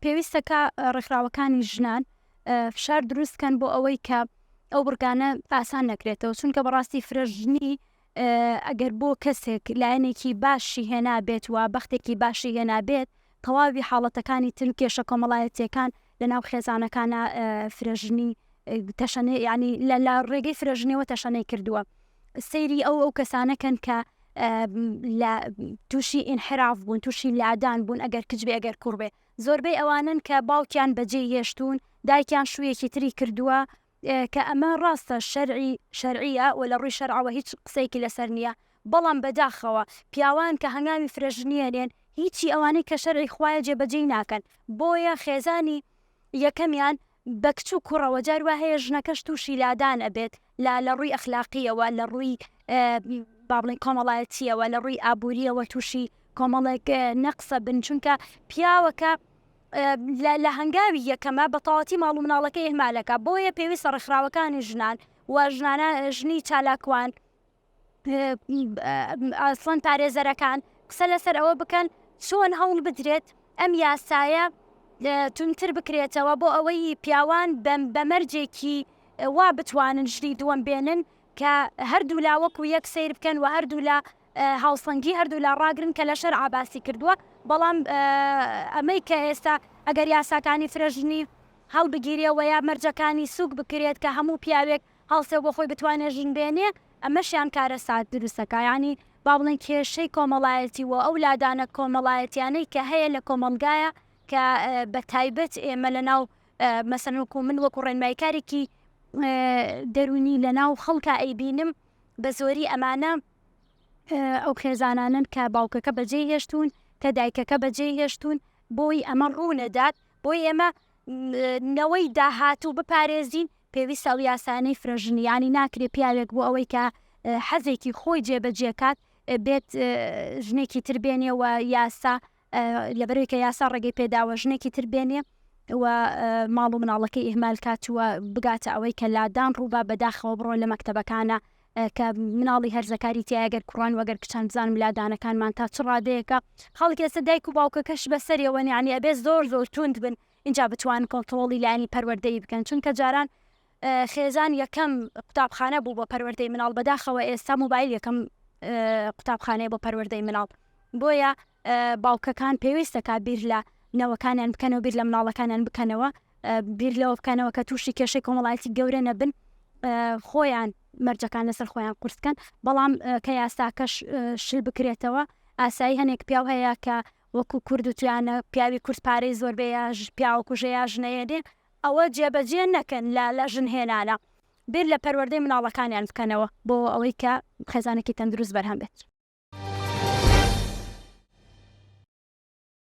پێویستەکە ڕێکخراوەکانی ژنان فشار دروستکەن بۆ ئەوەی کە ئەو بورگانە ئاسان نەکرێتەوە، چونکە بەڕاستی فرەژنی ئەگەر بۆ کەسێک لایەنێکی باشی هێنابێت و بەختێکی باشی هێنابێت، تەواوی حاڵەتەکانی تر کێشە کۆمەڵایەتیەکان لە ناو خێزانەکانە فرەژنی تەشەنێ ینی لە ڕێگەی فرەژنیەوە تەشەنەی کردووە. سەیری ئەو کەسانەکەن کە لە تووشی ئینحراف بوون، تووشی لادان بوون، ئەگەر کچ بێ ئەگەر کوڕ بێ، زۆربەی ئەوانن کە باوکیان بەجێ هێشتون، دایکیان شوویەکی تری کردووە، کە ئەمە ڕاستە شەرعیە و لە ڕووی شەرعەوە هیچ قسەیەکی لەسەر نییە، بەڵام بەداخەوە پیاوان کە هەنگامی فرەژنیەنێن هیچی ئەوانەی کە شەرعی خوایە جێبەجێ ناکەن، بۆیە خێزانی یەکەمیان بە کچ و کوڕەوە جار وا هەیە ژنەکەش تووشی لادان ئەبێت لە ڕووی ئەخلاقیەوە، لە ڕووی با بڵێن کۆمەڵایەتیەوە، لە ڕووی ئابوووریەوە تووشی کۆمەڵێک نەقسە بن، چونکە پیاوەکە لە هەنگاوی یەکەمە بە تەواوەتی ماڵ و مناڵەکەی ئێمالەکە، بۆیە پێویستە ڕێکخراوەکانی ژنان و ژنانە ژنی چالاکوان ئاسڵەن پارێزەرەکان قسە لەسەر ئەوە بکەن چۆن هەوڵ بدرێت ئەم یاسایە تونتر بکرێتەوە بۆ ئەوەی پیاوان بەمەرجێکی وا بتوانن ژنی دووەم بێنن کە هەردوو لا وەکو یەک سیر بکەن و هەردوو لە هاوسەنگی هەردوو لا ڕاگرن کە لە شەرع باسی کردووە. بەڵام ئەمەی کە ئێستا ئەگەر یاساکانی فرەژنی هەڵبگیرێەوە یا مەرجەکانی سووک بکرێت کە هەموو پیاوێک هەڵسێ بۆ خۆی بتوانێت ژن بێنێ، ئەمەشیان کارە سات دروستەکە، ینی با بڵێن کێشەی کۆمەڵایەتی و ئەو لادانە کۆمەڵایەتیانەی کە هەیە لە کۆمەلگایە کە بە تایبەت ئێمە لە ناو مەسەن وەکو من وەکو ڕێنماییکارێکی دەرونی لە ناو خەڵکە ئەیبینم، بە زۆری ئەمانە ئەو خێزانانن کە باوکەکە بەجێ هێشتون، کە دایکەکە بەجێ هێشتون، بۆی ئەمە ڕوونەدات، بۆی ئێمە نەوەی داهاتوو بپارێزین پێویستە ئەو یاسانەی فرەژنیانی ناکرێ پیاوێک بۆ ئەوەی کە حەزێکی خۆی جێبەجێکات بێت ژنێکی تر بێنێ و یاسا لەبەرەوەی کە یاسا ڕێگەی پێداوە ژنێکی تر بێنێ و ماڵ و مناڵەکەی ئیهمال کاتووە بگاتە ئەوەی کە لادان ڕووبا بەداخەوە بڕۆ لە مەکتەبەکانە کە مناڵی هەرزەکاری تیاگەر کوڕان وەگەر کچان بزانم لادانەکانمان تا چ ڕادەیەکە خەڵکی ئێستا دایک و باوکەکەش بەسەریەوە یعنی ئەبێ زۆر توند بن اینجا بتوان کۆنتڕۆڵی لایەنی پەروەردەی بکەن، چونکە جاران خێزان یەکەم قوتابخانە بوو بۆ پەروەردەی مناڵ، بەداخەوە ئێستا موبایل یەکەم قوتابخانەیە بۆ پەروەردەی مناڵ، بۆیە باوکەکان پێویستەکە بیر لە نەوەکانیان بکەنەوە، بیر لە مناڵەکانیان بکەنەوە، بیر لەوە بکەنەوە کە تووشی کێشەی کۆمەڵایەتی گەورە نەبن، خۆیان مەرجەکان لەسەر خۆیان قورسکەن، بەڵام کە یاساکەش شل بکرێتەوە. ئاسایی هەنێک پیاو هەیە کە وەکو کورد و توانە پیاوی کورس پارەی زۆربەیە پیاوەکوژەیە ژنەیەدێ، ئەوە جێبەجێ نەکەن لە ژن هێنانە، بیر لە پەروەردەی مناڵەکانیان بکەنەوە بۆ ئەوەی کە خێزانێکی تەندروست بەرهەم بێت.